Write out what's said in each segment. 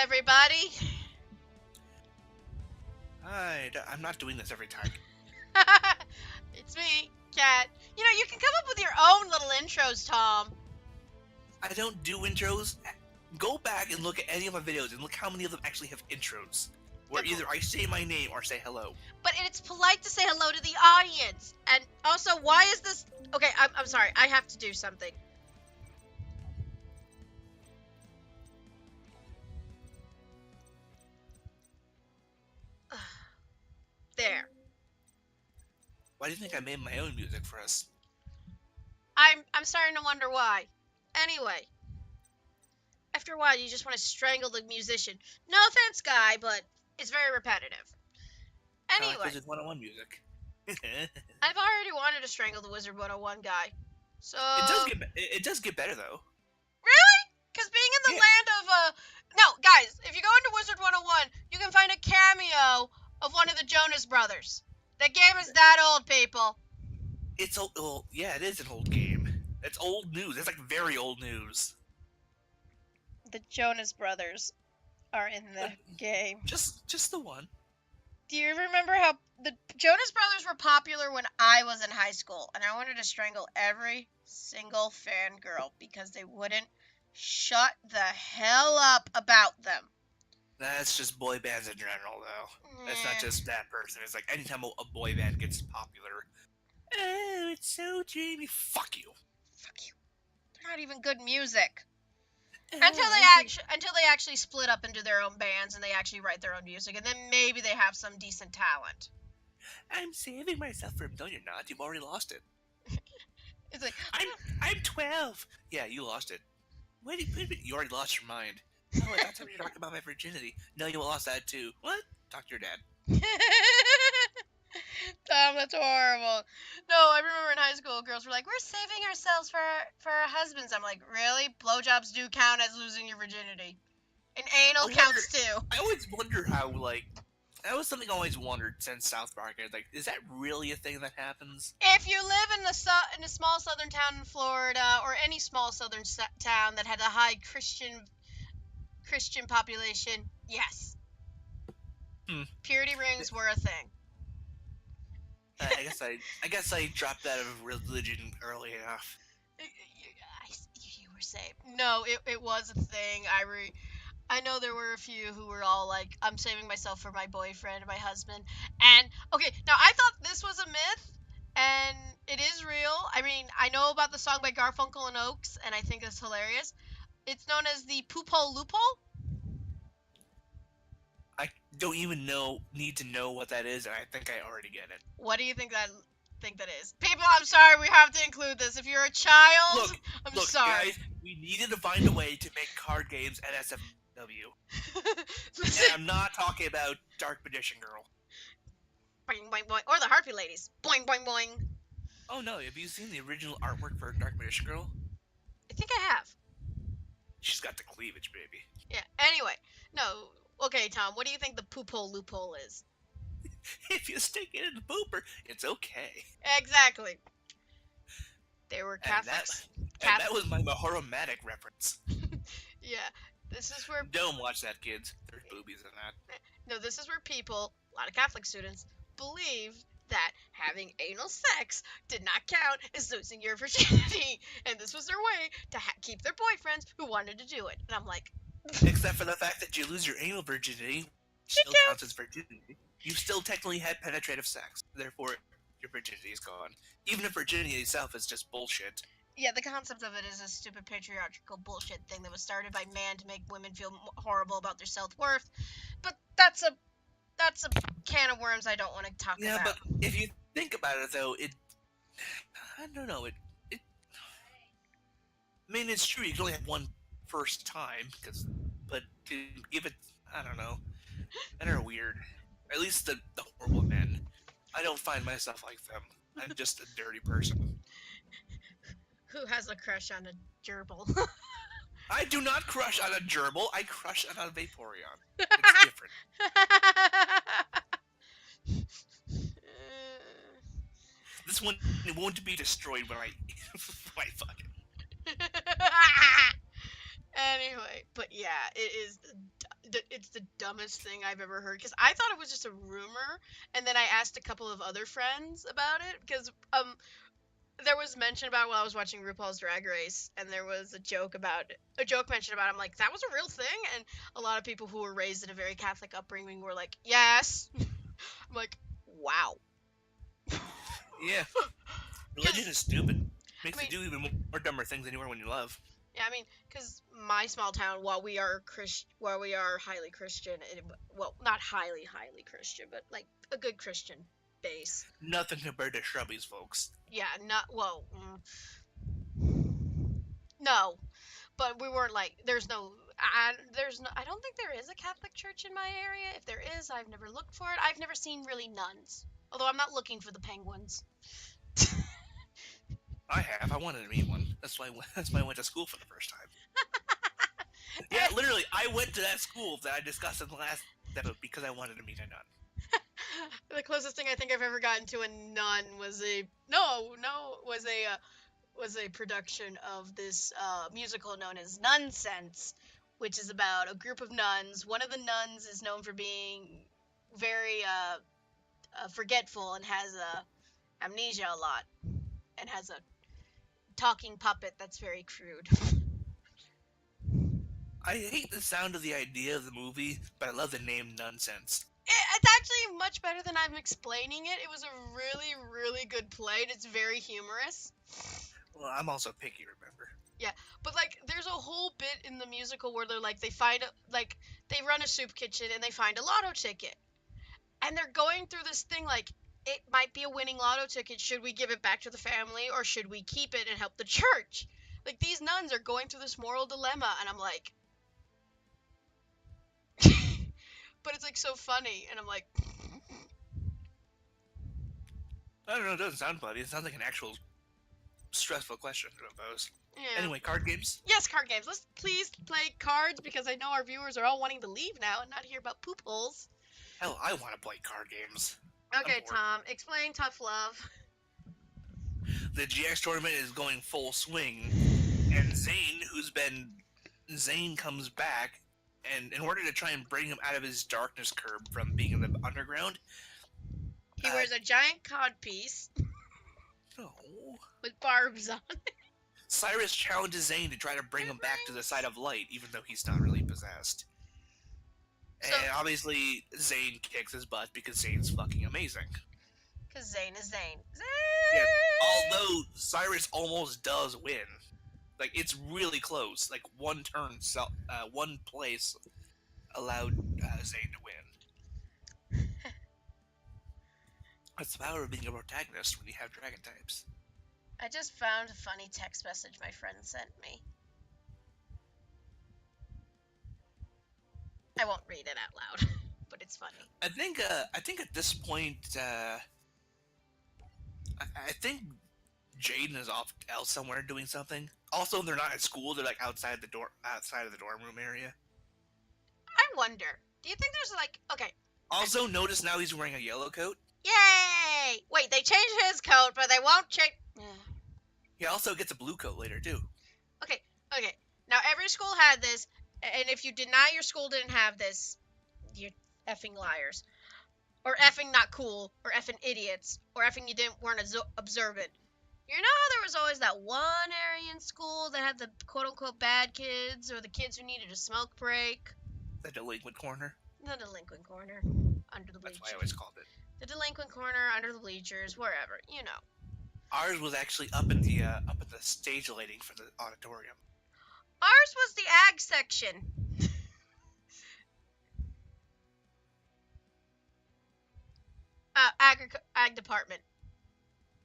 everybody. Hi, I'm not doing this every time. It's me, Kat. You know, you can come up with your own little intros, Tom. I don't do intros. Go back and look at any of my videos and look how many of them actually have intros. Where either I say my name or say hello. But it's polite to say hello to the audience. And also, why is this... Okay, I'm sorry. I have to do something. There. Why do you think I made my own music for us? I'm starting to wonder why. Anyway. After a while, you just want to strangle the musician. No offense, guy, but it's very repetitive. Anyway. Like Wizard 101 music. I've already wanted to strangle the Wizard 101 guy. So... It does get better, though. Really? Because being in the land of... No, guys, if you go into Wizard 101, you can find a cameo of one of the Jonas Brothers. That game is that old, people. It's old. Well, yeah, it is an old game. It's old news. It's like very old news. The Jonas Brothers are in the game. Just the one. Do you remember how the Jonas Brothers were popular when I was in high school, and I wanted to strangle every single fangirl because they wouldn't shut the hell up about them. That's just boy bands in general, though. That's not just that person. It's like anytime a boy band gets popular. Oh, it's so dreamy. Fuck you. Fuck you. They're not even good music. Until they actually split up into their own bands and they actually write their own music, and then maybe they have some decent talent. I'm saving myself from... No, you're not. You've already lost it. It's like... I'm 12. Yeah, you lost it. Wait a minute. You already lost your mind. Oh, I thought you were talking about my virginity. No, you lost that too. What? Talk to your dad. Tom, that's horrible. No, I remember in high school, girls were like, we're saving ourselves for our husbands. I'm like, really? Blowjobs do count as losing your virginity. And anal counts too. I always wonder how, like... That was something I always wondered since South Park. I was like, is that really a thing that happens? If you live in a small southern town in Florida, or any small southern town that had a high Christian population, yes. Purity rings were a thing. I guess I dropped out of religion early enough. You were saved. No, it was a thing. I know there were a few who were all like, I'm saving myself for my boyfriend, my husband. And, okay, now I thought this was a myth, and it is real. I mean, I know about the song by Garfunkel and Oates, and I think it's hilarious. It's known as the poophole loophole. I don't even need to know what that is, and I think I already get it. What do you think that is? People, I'm sorry, we have to include this. If you're a child, I'm sorry. Guys, we needed to find a way to make card games NSFW. Listen. And I'm not talking about Dark Magician Girl. Boing, boing, boing. Or the Harpy Ladies. Boing, boing, boing. Oh no, have you seen the original artwork for Dark Magician Girl? I think I have. She's got the cleavage, baby. Yeah, anyway. No, okay, Tom, what do you think the poophole loophole is? If you stick it in the pooper, it's okay. Exactly. They were Catholics. And that was my Mahoromatic reference. Yeah, this is where... Don't watch that, kids. There's boobies in that. No, this is where people, a lot of Catholic students, believe that having anal sex did not count as losing your virginity. And this was their way to keep their boyfriends who wanted to do it. And I'm like... Except for the fact that you lose your anal virginity, still counts as virginity. You still technically had penetrative sex. Therefore, your virginity is gone. Even if virginity itself is just bullshit. Yeah, the concept of it is a stupid patriarchal bullshit thing that was started by man to make women feel horrible about their self-worth. But that's a can of worms I don't want to talk about. Yeah, but if you think about it, though, I don't know, I mean, it's true, you can only have one first time, but to give it, I don't know, men are weird. At least the horrible men. I don't find myself like them. I'm just a dirty person. Who has a crush on a gerbil? I do not crush on a gerbil. I crush on a Vaporeon. It's different. This one won't be destroyed when I fuck it. Anyway, but yeah, it is it's the dumbest thing I've ever heard because I thought it was just a rumor, and then I asked a couple of other friends about it because there was mention about it while I was watching RuPaul's Drag Race, and there was a joke mentioned about it. I'm like, that was a real thing, and a lot of people who were raised in a very Catholic upbringing were like, yes. I'm like, wow. Yeah, religion Because is stupid. I Makes you mean, do even more dumber things than you are when you love. yeah, I mean, because my small town, while we are highly Christian, well, not highly Christian, but like a good Christian base. Nothing compared to Shrubby's, folks. Yeah, not well, no, but we weren't like. There's no. I don't think there is a Catholic church in my area. If there is, I've never looked for it. I've never seen really nuns. Although I'm not looking for the penguins. I have. I wanted to meet one. That's why I went to school for the first time. Yeah, literally, I went to that school that I discussed in the last episode because I wanted to meet a nun. The closest thing I think I've ever gotten to a nun was a no was a production of this musical known as Nonsense, which is about a group of nuns. One of the nuns is known for being very forgetful and has amnesia a lot, and has a talking puppet that's very crude. I hate the sound of the idea of the movie, but I love the name Nonsense. It's actually much better than I'm explaining it. It was a really good play, and it's very humorous. Well, I'm also picky, remember? Yeah, but like, there's a whole bit in the musical where they're like, they run a soup kitchen and they find a lotto ticket, and they're going through this thing like, it might be a winning lotto ticket. Should we give it back to the family or should we keep it and help the church? Like, these nuns are going through this moral dilemma, and I'm like, but it's like so funny, and I'm like, I don't know, it doesn't sound funny. It sounds like an actual stressful question to pose. yeah. Anyway, card games? Yes, card games. Let's please play cards because I know our viewers are all wanting to leave now and not hear about poop holes. Hell, I want to play card games. Okay, Tom, explain tough love. The GX tournament is going full swing, and Zane comes back, and in order to try and bring him out of his darkness curve from being in the underground, He wears a giant codpiece no, with barbs on it. Cyrus challenges Zane to try to bring him back to the side of light, even though he's not really possessed. So, And obviously, Zane kicks his butt because Zane's fucking amazing. because Zane is Zane. Yeah, Zane! although Cyrus almost does win. Like, it's really close. Like, one place allowed Zane to win. That's the power of being a protagonist when you have dragon types. I just found a funny text message my friend sent me. I won't read it out loud, but it's funny. I think at this point, I think Jaden is off out somewhere doing something. Also, they're not at school; they're like outside of the dorm room area. I wonder, do you think there's like, okay. Also, notice now he's wearing a yellow coat. Yay! Wait, they changed his coat, but they won't change. He also gets a blue coat later too. Okay. Now every school had this, and if you deny your school didn't have this, you're effing liars, or effing not cool, or effing idiots, or effing you weren't observant. You know how there was always that one area in school that had the quote unquote bad kids, or the kids who needed a smoke break? The delinquent corner. The delinquent corner, under the bleachers. That's why I always called it. The delinquent corner, under the bleachers, wherever, you know. Ours was actually up at the stage lighting for the auditorium. Ours was the ag section. Ag department.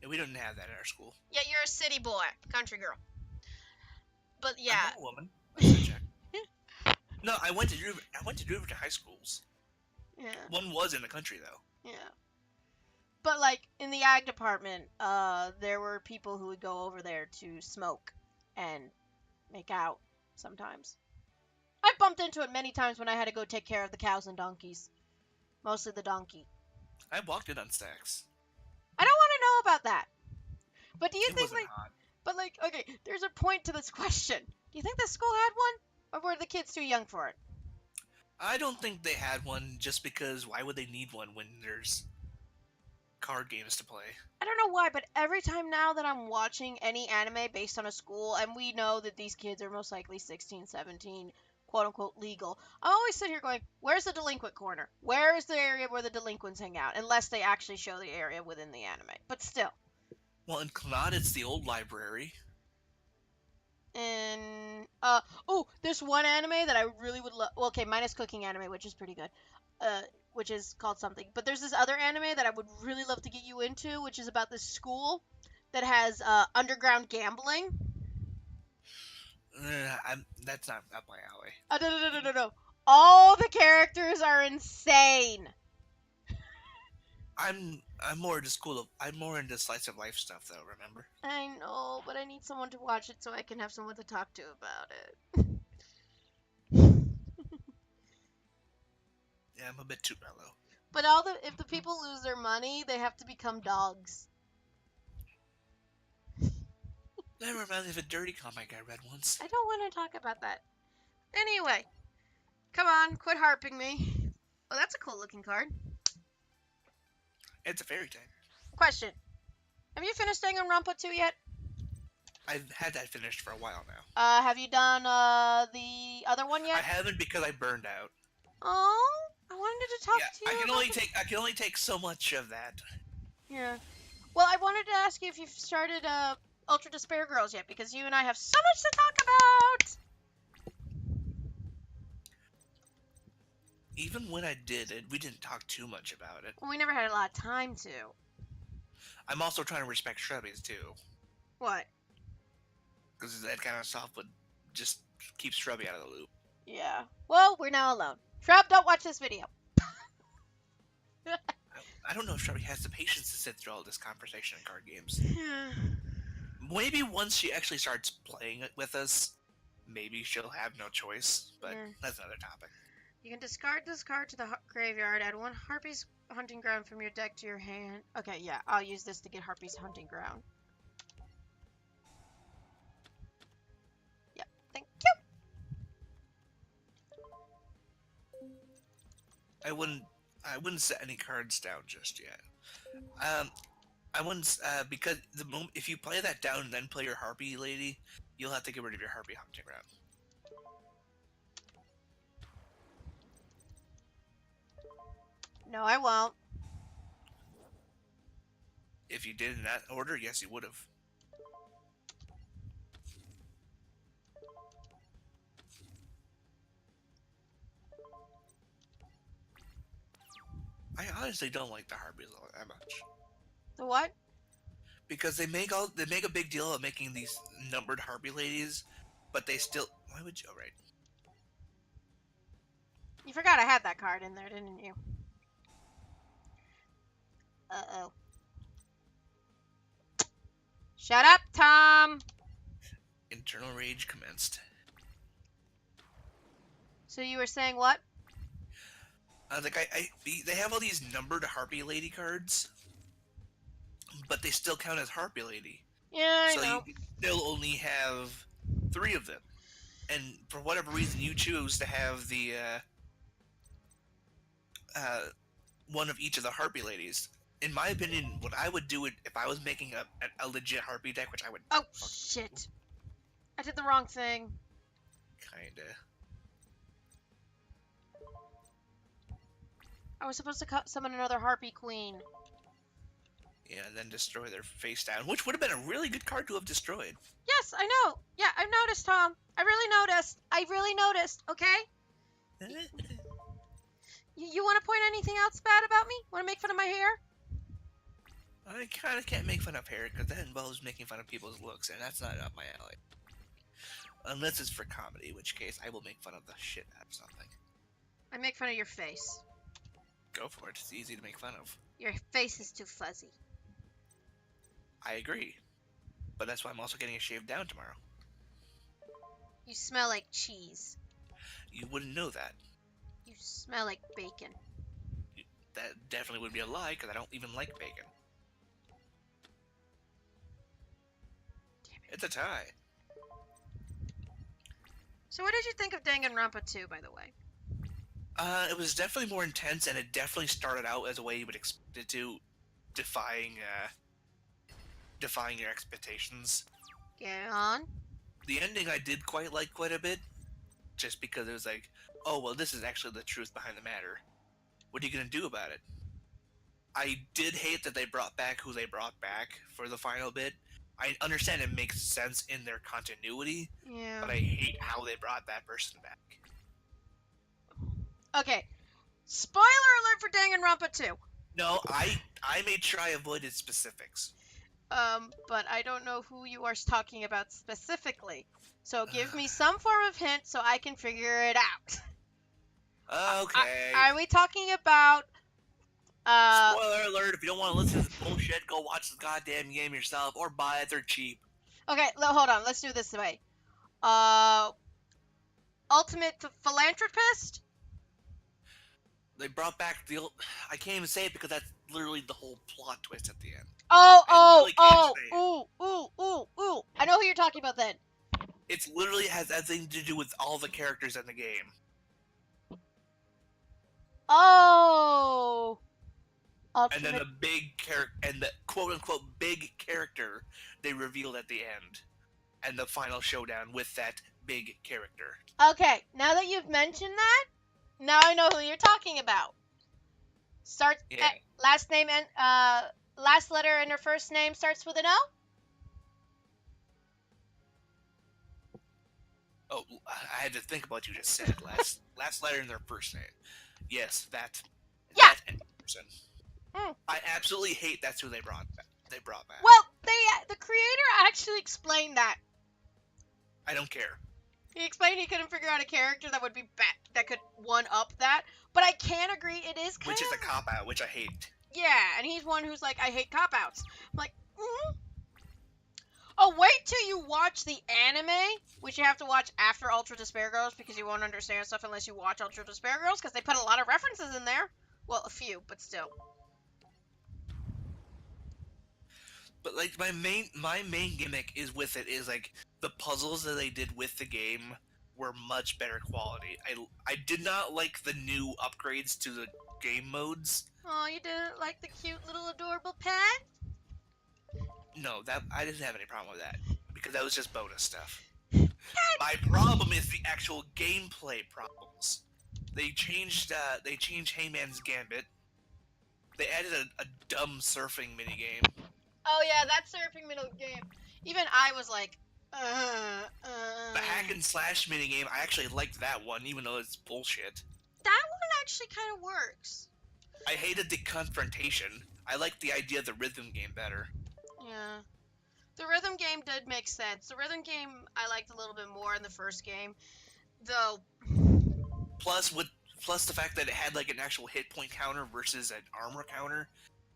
Yeah, we didn't have that at our school. Yeah, you're a city boy, country girl. But yeah. I'm not a woman. Let's check. No, I went to Druverton high schools. Yeah. One was in the country though. Yeah. But like in the ag department, there were people who would go over there to smoke and make out sometimes. I bumped into it many times when I had to go take care of the cows and donkeys. Mostly the donkey. I walked in on sex. I don't want to know about that. But do you It think wasn't like hot. but like okay, there's a point to this question. Do you think the school had one? Or were the kids too young for it? I don't think they had one just because why would they need one when there's card games to play? I don't know why, but every time now that I'm watching any anime based on a school, and we know that these kids are most likely 16, 17, quote unquote legal, I always sit here going, where's the delinquent corner? Where is the area where the delinquents hang out? Unless they actually show the area within the anime. But still. Well, in Clannad, it's the old library. And oh, there's one anime that I really would love. Well, okay, minus cooking anime, which is pretty good. Which is called something. But there's this other anime that I would really love to get you into, which is about this school that has underground gambling. That's not up my alley. No, no, no, no, no, no. All the characters are insane. I'm more into I'm more into slice of life stuff though. Remember? I know, but I need someone to watch it so I can have someone to talk to about it. Yeah, I'm a bit too mellow. But if the people lose their money, they have to become dogs. That reminds me of a dirty comic I read once. I don't want to talk about that. Anyway, come on, quit harping me. Oh, that's a cool looking card. It's a fairy type. Question. Have you finished Danganronpa 2 yet? I've had that finished for a while now. Have you done the other one yet? I haven't because I burned out. Oh, I wanted to talk to you. I can only take so much of that. Yeah. Well, I wanted to ask you if you've started Ultra Despair Girls yet, because you and I have so much to talk about. Even when I did it, we didn't talk too much about it. Well, we never had a lot of time to. I'm also trying to respect Shrubbies too. What? Because that kind of stuff would just keep Shrubby out of the loop. Yeah. Well, we're now alone. Shrub, don't watch this video. I don't know if Shrubby has the patience to sit through all this conversation in card games. Maybe once she actually starts playing it with us, maybe she'll have no choice, but that's another topic. You can discard this card to the graveyard, add one Harpy's hunting ground from your deck to your hand. Okay, yeah, I'll use this to get Harpy's hunting ground. Yep, thank you. I wouldn't set any cards down just yet. I wouldn't because the moment if you play that down and then play your Harpy lady, you'll have to get rid of your Harpy hunting ground. No, I won't. If you did in that order, yes, you would have. I honestly don't like the Harpies that much. The what? Because they make a big deal of making these numbered Harpy ladies, but they still. Why would you? Right. You forgot I had that card in there, didn't you? Uh-oh. Shut up, Tom! Internal rage commenced. So you were saying what? They have all these numbered Harpy Lady cards, but they still count as Harpy Lady. Yeah, I know. You still only have 3 of them, and for whatever reason, you choose to have the one of each of the Harpy Ladies. In my opinion, what I would do if I was making a legit Harpy deck, which I would. Oh shit! I did the wrong thing. Kinda. I was supposed to summon another Harpy Queen. Yeah, and then destroy their face down, which would have been a really good card to have destroyed. Yes, I know. Yeah, I've noticed, Tom. I really noticed, okay? You want to point anything else bad about me? Want to make fun of my hair? I kind of can't make fun of hair, because that involves making fun of people's looks, and that's not up my alley. Unless it's for comedy, in which case I will make fun of the shit out of something. I make fun of your face. Go for it. It's easy to make fun of. Your face is too fuzzy. I agree. But that's why I'm also getting it shaved down tomorrow. You smell like cheese. You wouldn't know that. You smell like bacon. That definitely would be a lie, because I don't even like bacon. Damn it. It's a tie. So what did you think of Danganronpa 2, by the way? It was definitely more intense, and it definitely started out as a way you would expect it to, defying defying your expectations. Get on. The ending I did quite like quite a bit, just because it was like, oh well, this is actually the truth behind the matter. What are you gonna do about it? I did hate that they brought back who they brought back for the final bit. I understand it makes sense in their continuity, Yeah. but I hate how they brought that person back. Okay. Spoiler alert for Danganronpa 2. No, I made sure I avoided specifics. But I don't know who you are talking about specifically. So give me some form of hint so I can figure it out. Okay. Are we talking about Spoiler alert, if you don't want to listen to this bullshit, go watch the goddamn game yourself or buy it, they're cheap. Okay, hold on. Let's do this way. Uh Ultimate Philanthropist? They brought back the old. I can't even say it because that's literally the whole plot twist at the end. Oh, I literally can't say it. ooh. I know who you're talking about then. It literally has everything to do with all the characters in the game. Oh. And then Ultimate. the big character, and the quote unquote big character they revealed at the end. And the final showdown with that big character. Okay, now that you've mentioned that, now I know who you're talking about. Start Yeah. last name and last letter in her first name starts with an O? Oh, I had to think about what you just said. Last letter in their first name. Yes, that person. Mm. I absolutely hate that's who they brought back. Well, the creator actually explained that. I don't care. He explained he couldn't figure out a character that would be that could one up that. But I can agree it is kind Which is of a cop out, which I hate. Yeah, and he's one who's like, I hate cop outs. I'm like, Oh, wait till you watch the anime, which you have to watch after Ultra Despair Girls because you won't understand stuff unless you watch Ultra Despair Girls because they put a lot of references in there. Well, a few, but still. But like my main gimmick is with it is like the puzzles that they did with the game were much better quality. I did not like the new upgrades to the game modes. Oh, you didn't like the cute little adorable pet? No, that I didn't have any problem with that because that was just bonus stuff. My problem is the actual gameplay problems. They changed Heyman's Gambit. They added a dumb surfing minigame. Oh yeah, that surfing middle game. Even I was like, The hack and slash minigame, I actually liked that one, even though it's bullshit. That one actually kind of works. I hated the confrontation. I liked the idea of the rhythm game better. Yeah. The rhythm game did make sense. The rhythm game I liked a little bit more in the first game. Though. Plus the fact that it had like an actual hit point counter versus an armor counter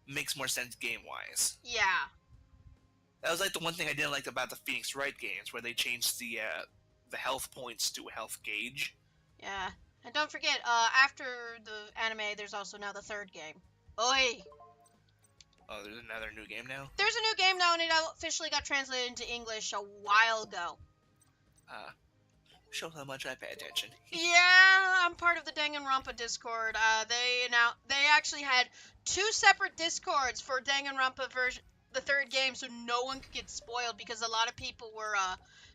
makes more sense game wise. Yeah. That was like the one thing I didn't like about the Phoenix Wright games, where they changed the health points to a health gauge. Yeah. And don't forget, after the anime, there's also now the third game. Oi! Oh, there's another new game now? There's a new game now, and it officially got translated into English a while ago. Shows how much I pay attention. Yeah, I'm part of the Danganronpa Discord. They actually had 2 separate Discords for Danganronpa version, the third game, so no one could get spoiled because a lot of people were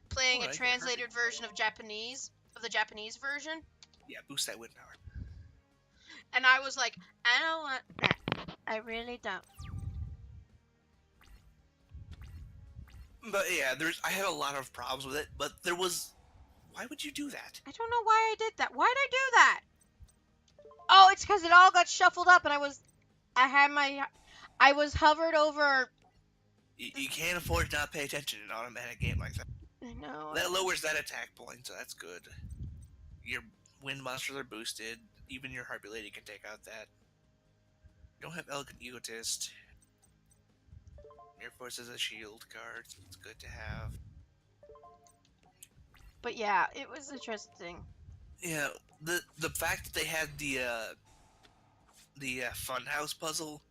playing a translated version of the Japanese version. Yeah, boost that wind power. And I was like, I don't want that. I really don't. But yeah, I had a lot of problems with it, but there was... Why would you do that? I don't know why I did that. Why did I do that? Oh, it's because it all got shuffled up, and I was hovered over. You can't afford to not pay attention in an automatic game like that. I know. That lowers that attack point, so that's good. Your wind monsters are boosted. Even your Harpy Lady can take out that. You don't have Elegant Egotist. Mirror Force is a shield card, so it's good to have. But yeah, it was interesting. Yeah, the fact that they had the Funhouse puzzle,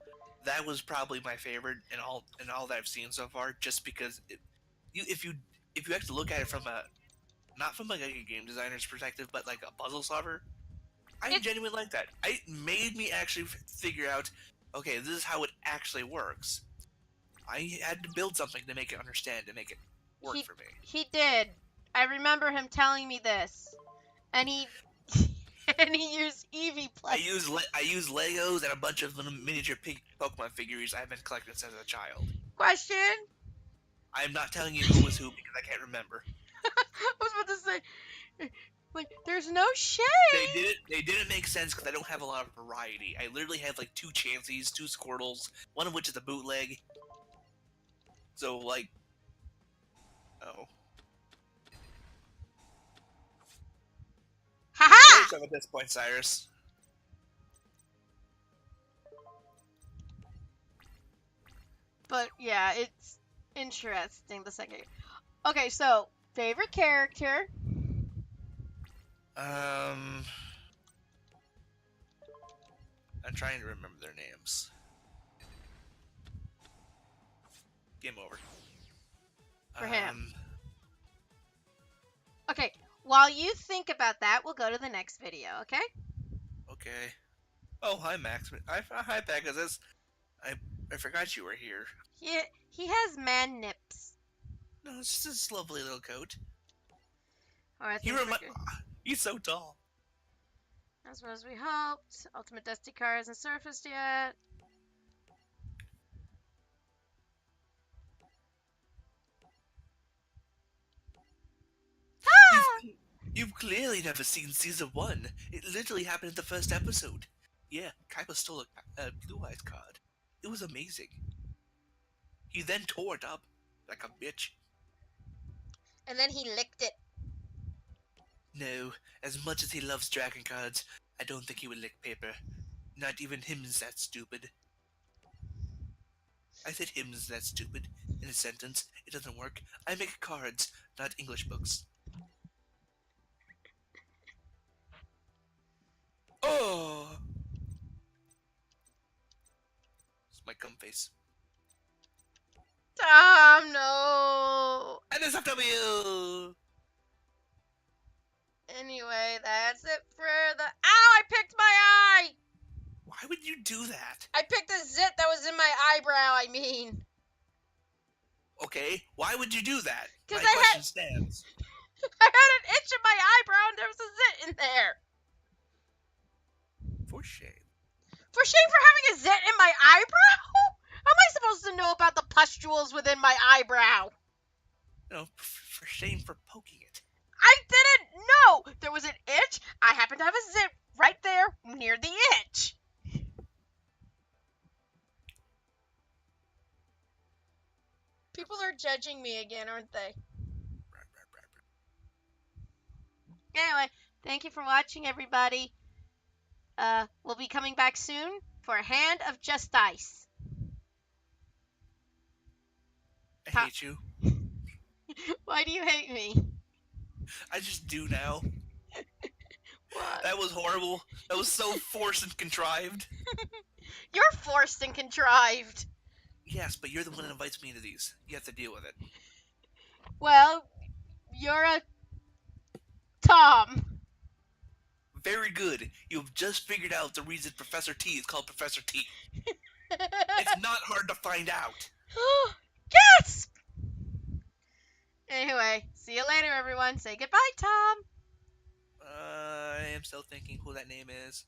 that was probably my favorite in all that I've seen so far. Just because if you actually look at it from not from like a game designer's perspective, but like a puzzle solver, I It genuinely like that. It made me actually figure out, okay, this is how it actually works. I had to build something to make it understand, to make it work he for me. he did. I remember him telling me this, and he and he used Eevee I Play. use Legos and a bunch of little miniature Pokemon figures I've been collecting since a child. Question. I'm not telling you who was who because I can't remember. I was about to say, like, there's no shade. They didn't make sense because I don't have a lot of variety. I literally have like 2 Chanseys, 2 Squirtles, one of which is a bootleg. So like, oh, you're Haha. close up at this point, Cyrus. But yeah, it's interesting. The second. Okay, so favorite character. Um, I'm trying to remember their names. Game over. For him. Okay, while you think about that, we'll go to the next video, okay? Okay. Oh, hi Max. Hi Pegasus. I forgot you were here. He has man nips. No, it's just this lovely little coat. Or I He think remi- He's so tall. as well as we hoped. Ultimate Dusty car hasn't surfaced yet. You've Ah! you've clearly never seen season 1. It literally happened in the first episode. Yeah, Kaiba stole a Blue Eyes card. It was amazing. He then tore it up like a bitch. And then he licked it. No, as much as he loves dragon cards, I don't think he would lick paper. Not even him's that stupid. I said him's that stupid in a sentence. It doesn't work. I make cards, not English books. Oh! It's my cum face. Tom, no. NSFW! Anyway, that's it for the. Ow! I picked my eye. Why would you do that? I picked a zit that was in my eyebrow. I mean. Okay, why would you do that? My Because question stands. I had an itch in my eyebrow and there was a zit in there. For shame. For shame for having a zit in my eyebrow? How am I supposed to know about the pustules within my eyebrow? No, for shame for poking it. I didn't know there was an itch. I happen to have a zit right there near the itch. People are judging me again, aren't they? Anyway, thank you for watching, everybody. We'll be coming back soon for a Hand of Justice. I hate you. Why do you hate me? I just do now. What? That was horrible. That was so forced and contrived. You're forced and contrived. Yes, but you're the one that invites me into these. You have to deal with it. Well, you're a Tom. Very good. You've just figured out the reason Professor T is called Professor T. It's not hard to find out. Yes! Anyway, see you later, everyone. Say goodbye, Tom. I am still thinking who that name is.